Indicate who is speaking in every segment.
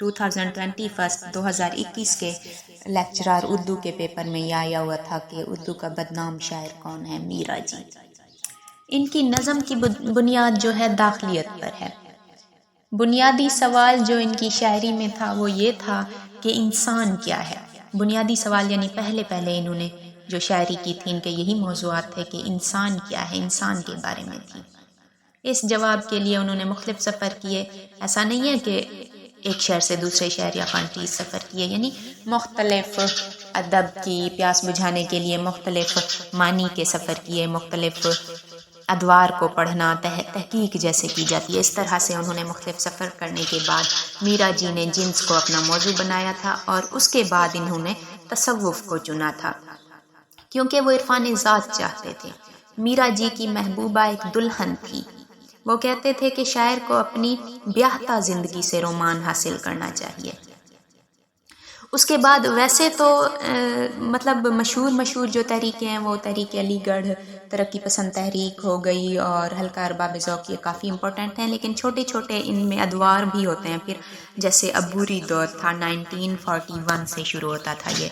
Speaker 1: 2021 کے لیکچرار اردو کے پیپر میں یہ آیا ہوا تھا کہ اردو کا بدنام شاعر کون ہے؟ میرا جی۔ ان کی نظم کی بنیاد جو ہے داخلیت پر ہے۔ بنیادی سوال جو ان کی شاعری میں تھا وہ یہ تھا کہ انسان کیا ہے۔ بنیادی سوال یعنی پہلے انہوں نے جو شاعری کی تھی ان کے یہی موضوعات تھے کہ انسان کیا ہے، انسان کے بارے میں تھی۔ اس جواب کے لیے انہوں نے مختلف سفر کیے۔ ایسا نہیں ہے کہ ایک شہر سے دوسرے شہر یا کنٹری سفر کیے، یعنی مختلف ادب کی پیاس بجھانے کے لیے مختلف معنی کے سفر کیے، مختلف ادوار کو پڑھنا تحقیق جیسے کی جاتی ہے، اس طرح سے انہوں نے مختلف سفر کرنے کے بعد میرا جی نے جنس کو اپنا موضوع بنایا تھا، اور اس کے بعد انہوں نے تصوف کو چنا تھا کیونکہ وہ عرفان ذات چاہتے تھے۔ میرا جی کی محبوبہ ایک دلہن تھی۔ وہ کہتے تھے کہ شاعر کو اپنی بیاہتا زندگی سے رومان حاصل کرنا چاہیے۔ اس کے بعد ویسے تو مشہور جو تحریکیں ہیں وہ تحریک علی گڑھ، ترقی پسند تحریک ہو گئی، اور حلقہ ارباب ذوق، یہ کافی امپورٹنٹ ہیں، لیکن چھوٹے چھوٹے ان میں ادوار بھی ہوتے ہیں۔ پھر جیسے عبوری دور تھا، 1941 سے شروع ہوتا تھا یہ،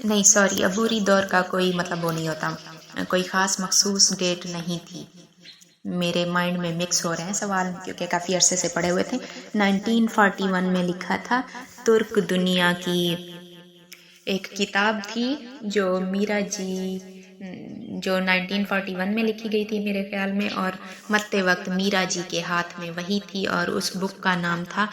Speaker 1: نہیں سوری، عبوری دور کا کوئی وہ نہیں ہوتا، کوئی خاص مخصوص ڈیٹ نہیں تھی، میرے مائنڈ میں مکس ہو رہے ہیں سوال کیونکہ کافی عرصے سے پڑھے ہوئے تھے۔ 1941 میں لکھا تھا۔ ترک دنیا کی ایک کتاب تھی جو میرا جی جو 1941 میں لکھی گئی تھی میرے خیال میں، اور مرتے وقت میرا جی کے ہاتھ میں وہی تھی، اور اس بک کا نام تھا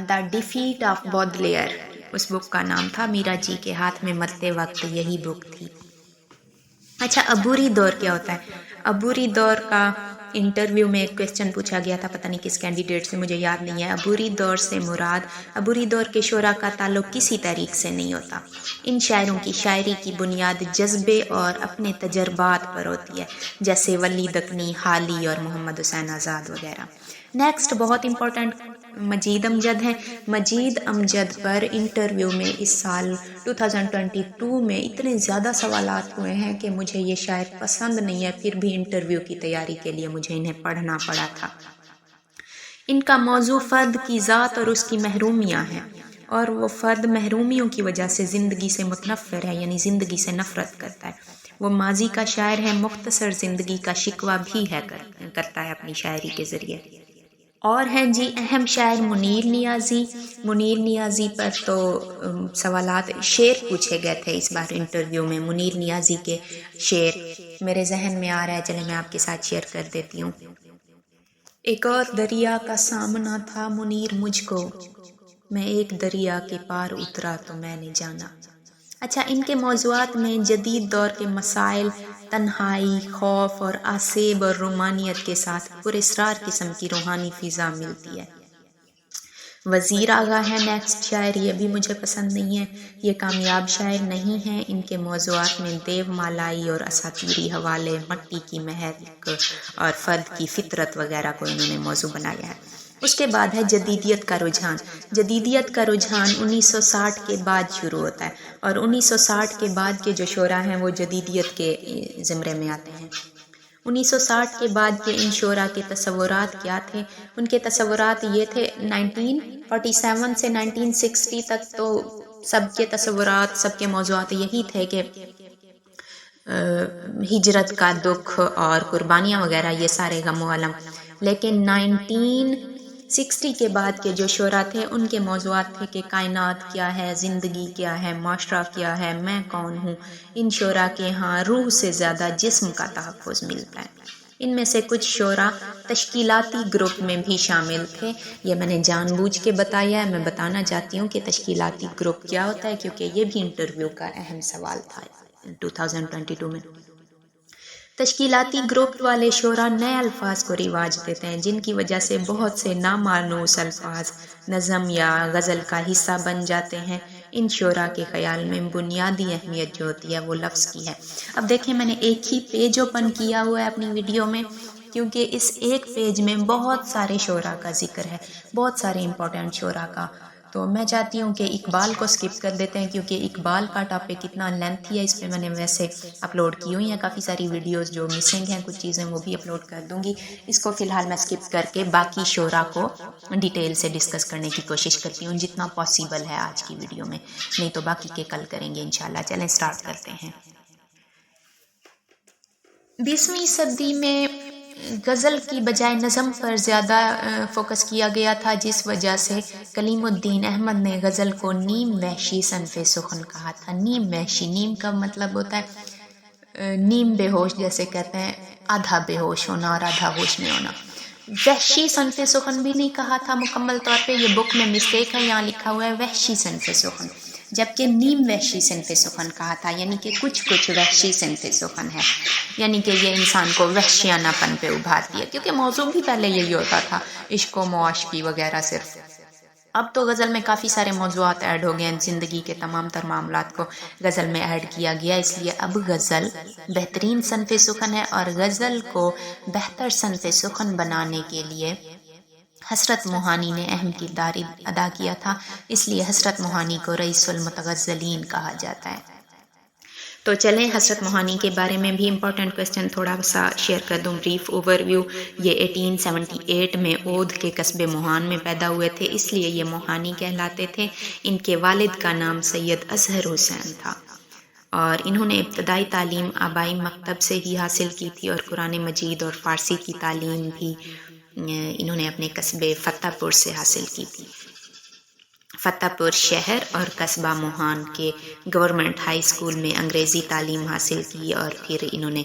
Speaker 1: دا ڈیفیٹ آف بودلیئر، اس بک کا نام تھا۔ میرا جی کے ہاتھ میں مرتے وقت یہی بک تھی۔ اچھا، عبوری دور کیا ہوتا ہے؟ عبوری دور کا انٹرویو میں ایک کویسچن پوچھا گیا تھا، پتہ نہیں کس کینڈیڈیٹ سے، مجھے یاد نہیں ہے۔ عبوری دور سے مراد عبوری دور کے شعراء کا تعلق کسی تاریخ سے نہیں ہوتا۔ ان شاعروں کی شاعری کی بنیاد جذبے اور اپنے تجربات پر ہوتی ہے، جیسے ولی دکنی، حالی اور محمد حسین آزاد وغیرہ۔ نیکسٹ بہت امپورٹنٹ مجید امجد ہیں۔ مجید امجد پر انٹرویو میں اس سال 2022 میں اتنے زیادہ سوالات ہوئے ہیں کہ مجھے یہ شاید پسند نہیں ہے، پھر بھی انٹرویو کی تیاری کے لیے مجھے انہیں پڑھنا پڑا تھا۔ ان کا موضوع فرد کی ذات اور اس کی محرومیاں ہیں، اور وہ فرد محرومیوں کی وجہ سے زندگی سے متنفر ہے، یعنی زندگی سے نفرت کرتا ہے۔ وہ ماضی کا شاعر ہے، مختصر زندگی کا شکوہ بھی کرتا ہے اپنی شاعری کے ذریعے۔ اور ہیں جی اہم شاعر منیر نیازی۔ منیر نیازی پر تو سوالات، شعر پوچھے گئے تھے اس بار انٹرویو میں۔ منیر نیازی کے شعر میرے ذہن میں آ رہا ہے، چلے میں آپ کے ساتھ شیئر کر دیتی ہوں۔ ایک اور دریا کا سامنا تھا منیر مجھ کو، میں ایک دریا کے پار اترا تو میں نے جانا۔ اچھا، ان کے موضوعات میں جدید دور کے مسائل، تنہائی، خوف اور آسیب اور رومانیت کے ساتھ پراسرار قسم کی روحانی فضا ملتی ہے۔ وزیر آغا ہے نیکسٹ شاعر، یہ بھی مجھے پسند نہیں ہے، یہ کامیاب شاعر نہیں ہیں۔ ان کے موضوعات میں دیو مالائی اور اساطیری حوالے، مٹی کی مہک اور فرد کی فطرت وغیرہ کو انہوں نے موضوع بنایا ہے۔ اس کے بعد ہے جدیدیت کا رجحان۔ جدیدیت کا رجحان 1960 کے بعد شروع ہوتا ہے، اور 1960 کے بعد کے جو شعراء ہیں وہ جدیدیت کے زمرے میں آتے ہیں۔ 1960 کے بعد کے ان شعراء کے تصورات کیا تھے؟ ان کے تصورات یہ تھے، 1947 سے 1960 تک تو سب کے تصورات، سب کے موضوعات یہی تھے کہ ہجرت کا دکھ اور قربانیاں وغیرہ، یہ سارے غم و الم۔ لیکن 1960 کے بعد کے جو شعراء تھے ان کے موضوعات تھے کہ کائنات کیا ہے، زندگی کیا ہے، معاشرہ کیا ہے، میں کون ہوں۔ ان شعراء کے ہاں روح سے زیادہ جسم کا تحفظ ملتا ہے۔ ان میں سے کچھ شعراء تشکیلاتی گروپ میں بھی شامل تھے، یہ میں نے جان بوجھ کے بتایا ہے۔ میں بتانا چاہتی ہوں کہ تشکیلاتی گروپ کیا ہوتا ہے، کیونکہ یہ بھی انٹرویو کا اہم سوال تھا 2022 میں۔ تشکیلاتی گروپ والے شعراء نئے الفاظ کو رواج دیتے ہیں، جن کی وجہ سے بہت سے نامانوس الفاظ نظم یا غزل کا حصہ بن جاتے ہیں۔ ان شعراء کے خیال میں بنیادی اہمیت جو ہوتی ہے وہ لفظ کی ہے۔ اب دیکھیں، میں نے ایک ہی پیج اوپن کیا ہوا ہے اپنی ویڈیو میں، کیونکہ اس ایک پیج میں بہت سارے شعراء کا ذکر ہے، بہت سارے امپورٹنٹ شعراء کا، تو میں چاہتی ہوں کہ اقبال کو سکپ کر دیتے ہیں، کیونکہ اقبال کا ٹاپک اتنا لینتھی ہے، اس پہ میں نے ویسے اپلوڈ کی ہوئی ہیں کافی ساری ویڈیوز، جو مسنگ ہیں کچھ چیزیں وہ بھی اپلوڈ کر دوں گی۔ اس کو فی الحال میں سکپ کر کے باقی شعراء کو ڈیٹیل سے ڈسکس کرنے کی کوشش کرتی ہوں جتنا پاسبل ہے آج کی ویڈیو میں، نہیں تو باقی کے کل کریں گے انشاءاللہ۔ چلیں سٹارٹ کرتے ہیں۔ 20ویں صدی میں غزل کی بجائے نظم پر زیادہ فوکس کیا گیا تھا، جس وجہ سے کلیم الدین احمد نے غزل کو نیم وحشی صنف سخن کہا تھا۔ نیم وحشی، نیم کا مطلب ہوتا ہے نیم بے ہوش، جیسے کہتے ہیں آدھا بے ہوش ہونا اور آدھا ہوش میں ہونا۔ وحشی صنف سخن بھی نہیں کہا تھا مکمل طور پہ، یہ بک میں مسٹیک ہے، یہاں لکھا ہوا ہے وحشی صنف سخن، جبکہ نیم وحشی صنف سخن کہا تھا، یعنی کہ کچھ وحشی صنف سخن ہے، یعنی کہ یہ انسان کو وحشیانہ پن پہ ابھارتی ہے، کیونکہ موضوع بھی پہلے یہی ہوتا تھا، عشق و معاشقی وغیرہ صرف۔ اب تو غزل میں کافی سارے موضوعات ایڈ ہو گئے ہیں، زندگی کے تمام تر معاملات کو غزل میں ایڈ کیا گیا، اس لیے اب غزل بہترین صنف سخن ہے، اور غزل کو بہتر صنف سخن بنانے کے لیے حسرت موہانی نے اہم کردار ادا کیا تھا، اس لیے حسرت موہانی کو رئیس المتغزلین کہا جاتا ہے۔ تو چلیں حسرت موہانی کے بارے میں بھی امپورٹنٹ کوسچن تھوڑا سا شیئر کر دوں، بریف اوور ویو۔ یہ 1878 میں اودھ کے قصبے موہان میں پیدا ہوئے تھے، اس لیے یہ موہانی کہلاتے تھے۔ ان کے والد کا نام سید اظہر حسین تھا، اور انہوں نے ابتدائی تعلیم آبائی مکتب سے ہی حاصل کی تھی، اور قرآن مجید اور فارسی کی تعلیم بھی انہوں نے اپنے قصبے فتح پور سے حاصل کی تھی۔ فتح پور شہر اور قصبہ موہان کے گورنمنٹ ہائی اسکول میں انگریزی تعلیم حاصل کی، اور پھر انہوں نے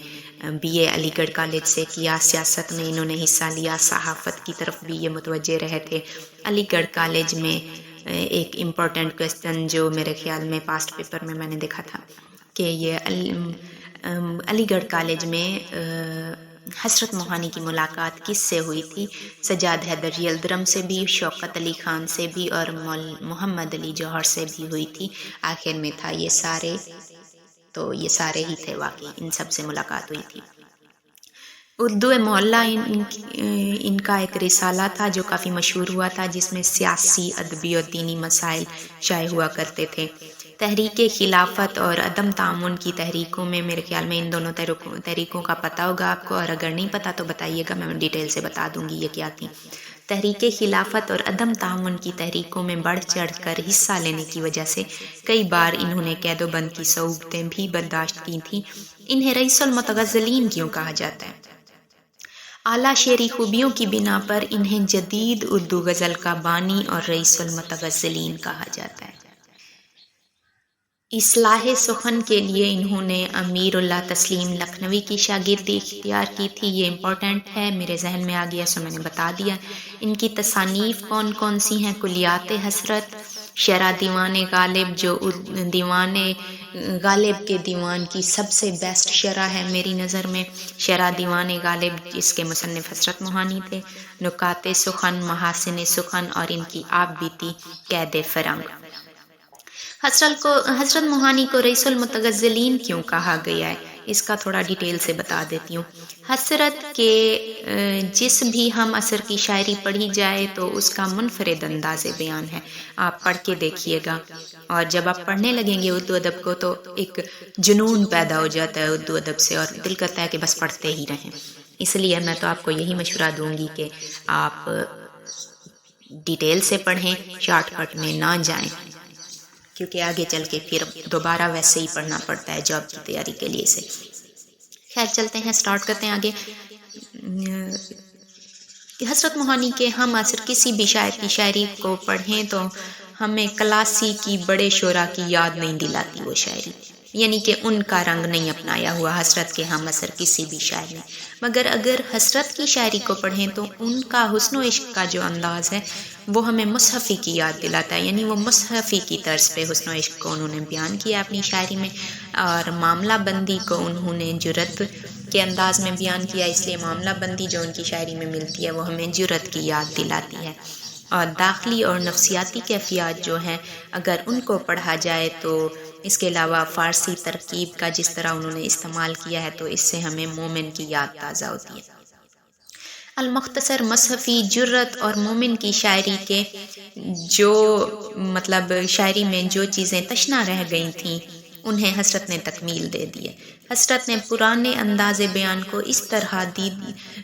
Speaker 1: BA علی گڑھ کالج سے کیا۔ سیاست میں انہوں نے حصہ لیا، صحافت کی طرف بھی یہ متوجہ رہے تھے۔ علی گڑھ کالج میں ایک امپورٹنٹ کوسچن جو میرے خیال میں پاسٹ پیپر میں نے دیکھا تھا کہ یہ علی گڑھ کالج میں حسرت موہانی کی ملاقات کس سے ہوئی تھی؟ سجاد حیدر یلدرم سے بھی، شوکت علی خان سے بھی، اور محمد علی جوہر سے بھی ہوئی تھی۔ آخر میں تھا یہ سارے ہی تھے واقعی، ان سب سے ملاقات ہوئی تھی۔ اردو محلہ ان کا ایک رسالہ تھا جو کافی مشہور ہوا تھا، جس میں سیاسی، ادبی اور دینی مسائل شائع ہوا کرتے تھے۔ تحریک خلافت اور عدم تعاون کی تحریکوں میں میرے خیال میں ان دونوں تحریکوں کا پتہ ہوگا آپ کو، اور اگر نہیں پتہ تو بتائیے گا، میں ڈیٹیل سے بتا دوں گی یہ کیا تھی۔ تحریک خلافت اور عدم تعاون کی تحریکوں میں بڑھ چڑھ کر حصہ لینے کی وجہ سے کئی بار انہوں نے قید و بند کی صعوبتیں بھی برداشت کی تھیں۔ انہیں رئیس المتغزلین کیوں کہا جاتا ہے؟ اعلیٰ شعری خوبیوں کی بنا پر انہیں جدید اردو غزل کا بانی اور رئیس المتغزلین کہا جاتا ہے۔ اصلاح سخن کے لیے انہوں نے امیر اللہ تسلیم لکھنوی کی شاگردی اختیار کی تھی، یہ امپورٹنٹ ہے، میرے ذہن میں آ گیا سو میں نے بتا دیا۔ ان کی تصانیف کون کون سی ہیں؟ کلیات حسرت، شرح دیوان غالب جو دیوان غالب کے دیوان کی سب سے بیسٹ شرح ہے میری نظر میں، شرح دیوان غالب جس کے مصنف حسرت موہانی تھے، نکات سخن، محاسن سخن، اور ان کی آپ بیتی قید فرنگ۔ حسرت موہانی کو رئیس المتغزلین کیوں کہا گیا ہے؟ اس کا تھوڑا ڈیٹیل سے بتا دیتی ہوں۔ حسرت کے جس بھی ہم عصر کی شاعری پڑھی جائے تو اس کا منفرد انداز بیان ہے، آپ پڑھ کے دیکھیے گا، اور جب آپ پڑھنے لگیں گے اردو ادب کو تو ایک جنون پیدا ہو جاتا ہے اردو ادب سے، اور دل کرتا ہے کہ بس پڑھتے ہی رہیں۔ اس لیے میں تو آپ کو یہی مشورہ دوں گی کہ آپ ڈیٹیل سے پڑھیں، شارٹ کٹ میں نہ جائیں، کیونکہ آگے چل کے پھر دوبارہ ویسے ہی پڑھنا پڑتا ہے جاب کی تیاری کے لیے سے۔ خیر چلتے ہیں، سٹارٹ کرتے ہیں آگے۔ حسرت موہانی کے ہم عصر کسی بھی شاعر کی شاعری کو پڑھیں تو ہمیں کلاسی کی بڑے شعراء کی یاد نہیں دلاتی وہ شاعری، یعنی کہ ان کا رنگ نہیں اپنایا ہوا حسرت کے ہم عصر کسی بھی شاعر نے، مگر اگر حسرت کی شاعری کو پڑھیں تو ان کا حسن و عشق کا جو انداز ہے وہ ہمیں مصحفی کی یاد دلاتا ہے، یعنی وہ مصحفی کی طرز پہ حسن و عشق کو انہوں نے بیان کیا اپنی شاعری میں، اور معاملہ بندی کو انہوں نے جرأت کے انداز میں بیان کیا، اس لیے معاملہ بندی جو ان کی شاعری میں ملتی ہے وہ ہمیں جرأت کی یاد دلاتی ہے۔ اور داخلی اور نفسیاتی کیفیات جو ہیں اگر ان کو پڑھا جائے تو اس کے علاوہ فارسی ترکیب کا جس طرح انہوں نے استعمال کیا ہے تو اس سے ہمیں مومن کی یاد تازہ ہوتی ہے۔ المختصر مصحفی جرت اور مومن کی شاعری کے جو شاعری میں جو چیزیں تشنا رہ گئی تھیں انہیں حسرت نے تکمیل دے دیے۔ حسرت نے پرانے انداز بیان کو اس طرح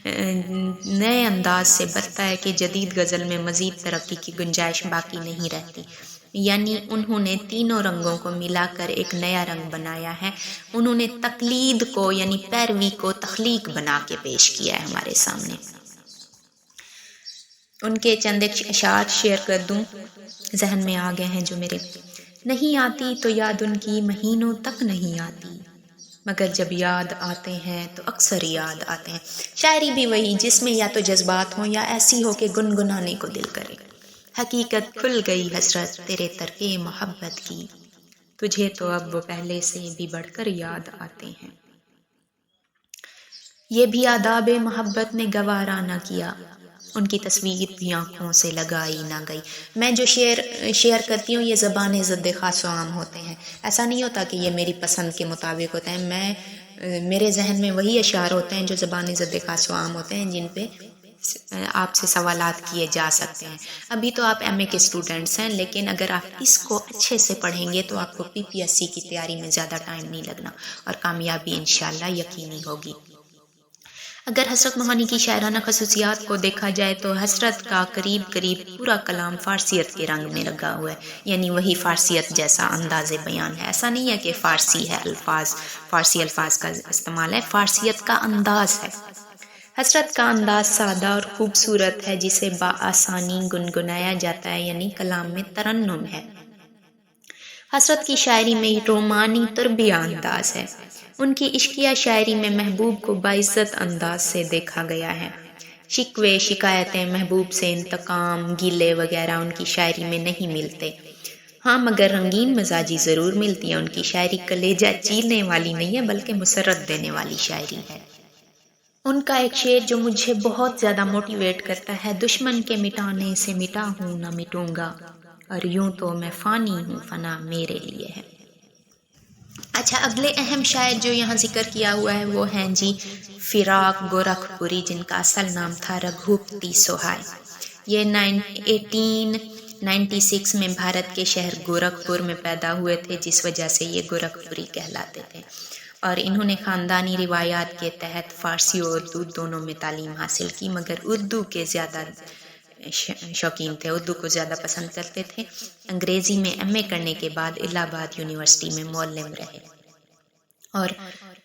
Speaker 1: نئے انداز سے برتا ہے کہ جدید غزل میں مزید ترقی کی گنجائش باقی نہیں رہتی، یعنی انہوں نے تینوں رنگوں کو ملا کر ایک نیا رنگ بنایا ہے۔ انہوں نے تقلید کو یعنی پیروی کو تخلیق بنا کے پیش کیا ہے ہمارے سامنے۔ ان کے چند اشعار شیئر کر دوں، ذہن میں آ گئے ہیں جو میرے۔ نہیں آتی تو یاد ان کی مہینوں تک نہیں آتی، مگر جب یاد آتے ہیں تو اکثر یاد آتے ہیں۔ شاعری بھی وہی جس میں یا تو جذبات ہوں یا ایسی ہو کہ گنگنانے کو دل کرے۔ حقیقت کھل گئی حسرت تیرے ترکے محبت کی، تجھے تو اب وہ پہلے سے بھی بڑھ کر یاد آتے ہیں۔ یہ بھی آداب محبت نے گوارا نہ کیا، ان کی تصویر بھی آنکھوں سے لگائی نہ گئی۔ میں جو شیئر کرتی ہوں یہ زبان ضد خاص و عام ہوتے ہیں، ایسا نہیں ہوتا کہ یہ میری پسند کے مطابق ہوتے ہیں۔ میرے ذہن میں وہی اشعار ہوتے ہیں جو زبان ضد خاص و عام ہوتے ہیں، جن پہ آپ سے سوالات کیے جا سکتے ہیں۔ ابھی تو آپ ایم اے کے اسٹوڈنٹس ہیں، لیکن اگر آپ اس کو اچھے سے پڑھیں گے تو آپ کو PPSC کی تیاری میں زیادہ ٹائم نہیں لگنا اور کامیابی انشاءاللہ یقینی ہوگی۔ اگر حسرت موہانی کی شاعرانہ خصوصیات کو دیکھا جائے تو حسرت کا قریب پورا کلام فارسیت کے رنگ میں لگا ہوا ہے، یعنی وہی فارسیت جیسا انداز بیان ہے۔ ایسا نہیں ہے کہ فارسی الفاظ کا استعمال ہے، فارسیت کا انداز ہے۔ حسرت کا انداز سادہ اور خوبصورت ہے جسے بآسانی گنگنایا جاتا ہے، یعنی کلام میں ترنم ہے۔ حسرت کی شاعری میں رومانی تربیہ انداز ہے۔ ان کی عشقیہ شاعری میں محبوب کو باعزت انداز سے دیکھا گیا ہے۔ شکوے، شکایتیں، محبوب سے انتقام، گیلے وغیرہ ان کی شاعری میں نہیں ملتے۔ ہاں مگر رنگین مزاجی ضرور ملتی ہے۔ ان کی شاعری کلیجہ چیرنے والی نہیں ہے بلکہ مسرت دینے والی شاعری ہے۔ ان کا ایک شعر جو مجھے بہت زیادہ موٹیویٹ کرتا ہے، دشمن کے مٹانے سے مٹا ہوں نہ مٹوں گا، اور یوں تو میں فانی ہوں فنا میرے لیے ہے۔ اچھا، اگلے اہم شاعر جو یہاں ذکر کیا ہوا ہے وہ ہیں جی فراق گورکھ پوری، جن کا اصل نام تھا رگھوپتی سہائے۔ یہ 1896 میں بھارت کے شہر گورکھ پور میں پیدا ہوئے تھے، جس وجہ سے یہ گورکھ پوری کہلاتے تھے، اور انہوں نے خاندانی روایات کے تحت فارسی اور اردو دونوں میں تعلیم حاصل کی، مگر اردو کے زیادہ شوقین تھے، اردو کو زیادہ پسند کرتے تھے۔ انگریزی میں ایم اے کرنے کے بعد الہ آباد یونیورسٹی میں معلم رہے، اور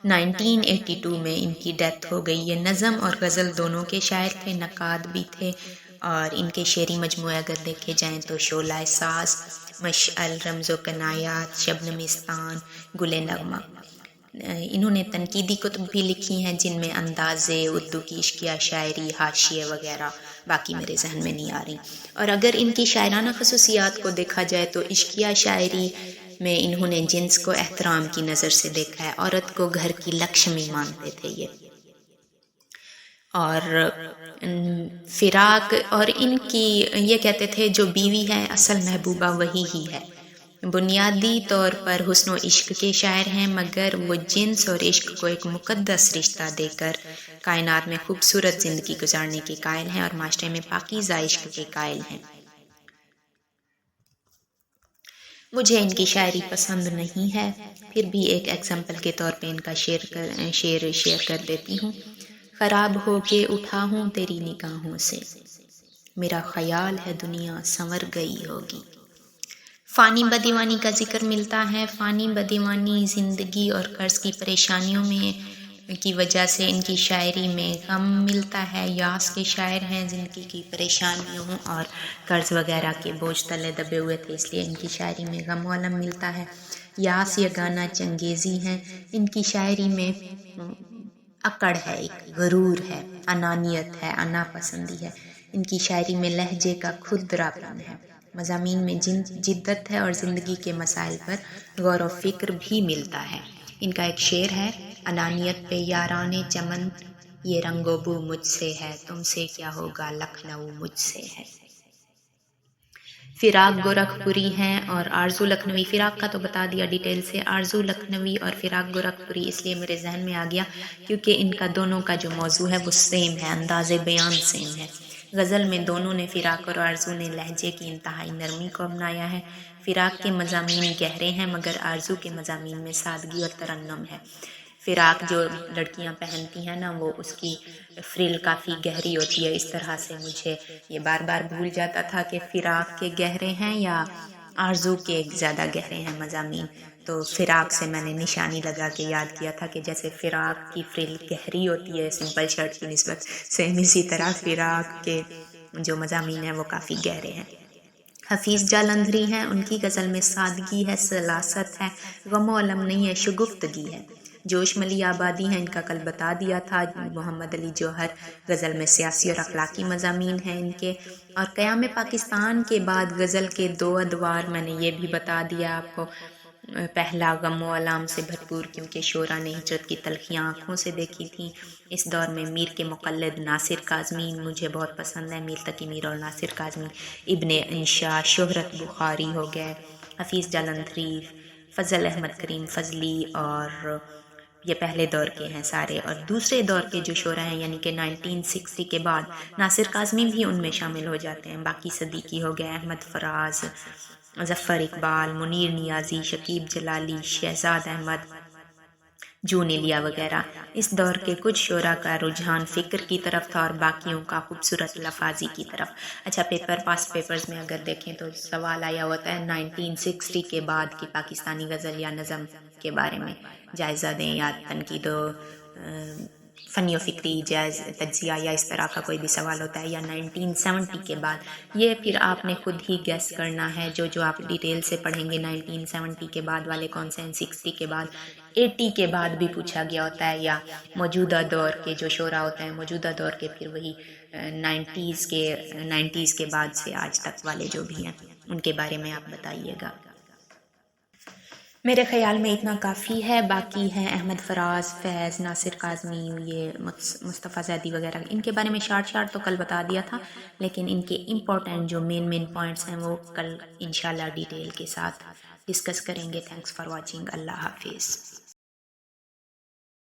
Speaker 1: 1982 میں ان کی ڈیتھ ہو گئی۔ یہ نظم اور غزل دونوں کے شاعر تھے، نقاد بھی تھے، اور ان کے شعری مجموعے اگر دیکھے جائیں تو شعلہ ساز، مشعل، رمز و کنایات، شبنمستان، گل نغمہ۔ انہوں نے تنقیدی کتب بھی لکھی ہیں جن میں اندازے اردو کی عشقیہ شاعری، حاشیے وغیرہ، باقی میرے ذہن میں نہیں آ رہی۔ اور اگر ان کی شاعرانہ خصوصیات کو دیکھا جائے تو عشقیہ شاعری میں انہوں نے جنس کو احترام کی نظر سے دیکھا ہے، عورت کو گھر کی لکشمی مانتے تھے یہ، اور فراق اور ان کی یہ کہتے تھے جو بیوی ہے اصل محبوبہ وہی ہی ہے۔ بنیادی طور پر حسن و عشق کے شاعر ہیں، مگر وہ جنس اور عشق کو ایک مقدس رشتہ دے کر کائنات میں خوبصورت زندگی گزارنے کے قائل ہیں اور معاشرے میں پاکیزہ عشق کے قائل ہیں۔ مجھے ان کی شاعری پسند نہیں ہے، پھر بھی ایک ایگزامپل کے طور پہ ان کا شعر شیئر کر دیتی ہوں۔ خراب ہو کے اٹھا ہوں تیری نگاہوں سے، میرا خیال ہے دنیا سنور گئی ہوگی۔ فانی بدیوانی کا ذکر ملتا ہے۔ فانی بدیوانی زندگی اور قرض کی پریشانیوں میں کی وجہ سے ان کی شاعری میں غم ملتا ہے۔ یاس کے شاعر ہیں، زندگی کی پریشانیوں اور قرض وغیرہ کے بوجھ تلے دبے ہوئے تھے، اس لیے ان کی شاعری میں غم و الم ملتا ہے۔ یاس یگانہ چنگیزی ہیں، ان کی شاعری میں اکڑ ہے، ایک غرور ہے، انانیت ہے، انا پسندی ہے۔ ان کی شاعری میں لہجے کا کھردراپن ہے، مضامین میں جدت ہے اور زندگی کے مسائل پر غور و فکر بھی ملتا ہے۔ ان کا ایک شعر ہے، انانیت پہ یاران چمن یہ رنگ و بو مجھ سے ہے، تم سے کیا ہوگا لکھنؤ مجھ سے ہے۔ فراق گورکھپوری ہیں اور آرزو لکھنوی. فراق کا تو بتا دیا ڈیٹیل سے. آرزو لکھنوی اور فراق گورکھپوری اس لیے میرے ذہن میں آ گیا کیونکہ ان کا دونوں کا جو موضوع ہے وہ سیم ہے، انداز بیان سیم ہے. غزل میں دونوں نے، فراق اور آرزو نے، لہجے کی انتہائی نرمی کو اپنایا ہے. فراق کے مضامین گہرے ہیں مگر آرزو کے مضامین میں سادگی اور ترنم ہے. فراق جو لڑکیاں پہنتی ہیں نا وہ اس کی فریل کافی گہری ہوتی ہے. اس طرح سے مجھے یہ بار بار بھول جاتا تھا کہ فراق کے گہرے ہیں یا آرزو کے زیادہ گہرے ہیں مضامین. تو فراق سے میں نے نشانی لگا کے یاد کیا تھا کہ جیسے فراق کی فریل گہری ہوتی ہے سمپل شرٹ کی نسبت، سیم اسی طرح فراق کے جو مضامین ہیں وہ کافی گہرے ہیں. حفیظ جالندھری ہیں، ان کی غزل میں سادگی ہے، سلاست ہے، غم و علم نہیں ہے، شگفتگی ہے. جوش ملی آبادی ہیں، ان کا کل بتا دیا تھا. محمد علی جوہر غزل میں سیاسی اور اخلاقی مضامین ہیں ان کے. اور قیام پاکستان کے بعد غزل کے 2 ادوار میں نے یہ بھی بتا دیا آپ کو. پہلا غم و علام سے بھرپور کیونکہ شعراء نے ہجرت کی تلخیاں آنکھوں سے دیکھی تھیں. اس دور میں میر کے مقلد ناصر کاظمی مجھے بہت پسند ہے. میر تقی میر اور ناصر کاظمی، ابن انشا، شہرت بخاری ہو گئے، حفیظ جالندھری، فضل احمد کریم فضلی، اور یہ پہلے دور کے ہیں سارے. اور دوسرے دور کے جو شعراء ہیں یعنی کہ 1960 کے بعد ناصر کاظمی بھی ان میں شامل ہو جاتے ہیں. باقی صدیقی ہو گئے، احمد فراز، ظفر اقبال، منیر نیازی، شکیب جلالی، شہزاد احمد، جون ایلیا وغیرہ. اس دور کے کچھ شعراء کا رجحان فکر کی طرف تھا اور باقیوں کا خوبصورت لفاظی کی طرف. اچھا، پاسٹ پیپرز میں اگر دیکھیں تو سوال آیا ہوتا ہے 1960 کے بعد کی پاکستانی غزل یا نظم کے بارے میں جائزہ دیں یا تنقید و فنی و فکری جائز تجزیہ یا اس طرح کا کوئی بھی سوال ہوتا ہے، یا 1970 کے بعد. یہ پھر آپ نے خود ہی گیس کرنا ہے. جو آپ ڈیٹیل سے پڑھیں گے 1970 کے بعد والے کون سے ہیں، 60 کے بعد، 80 کے بعد بھی پوچھا گیا ہوتا ہے، یا موجودہ دور کے جو شعراء ہوتے ہیں موجودہ دور کے، پھر وہی 90s کے بعد سے آج تک والے جو بھی ہیں ان کے بارے میں آپ بتائیے گا. میرے خیال میں اتنا کافی ہے. باقی ہیں احمد فراز، فیض، ناصر کاظمی، یہ مصطفیٰ زیدی وغیرہ، ان کے بارے میں شارٹ تو کل بتا دیا تھا، لیکن ان کے امپورٹنٹ جو مین پوائنٹس ہیں وہ کل انشاءاللہ ڈیٹیل کے ساتھ ڈسکس کریں گے. Thanks for watching. اللہ حافظ.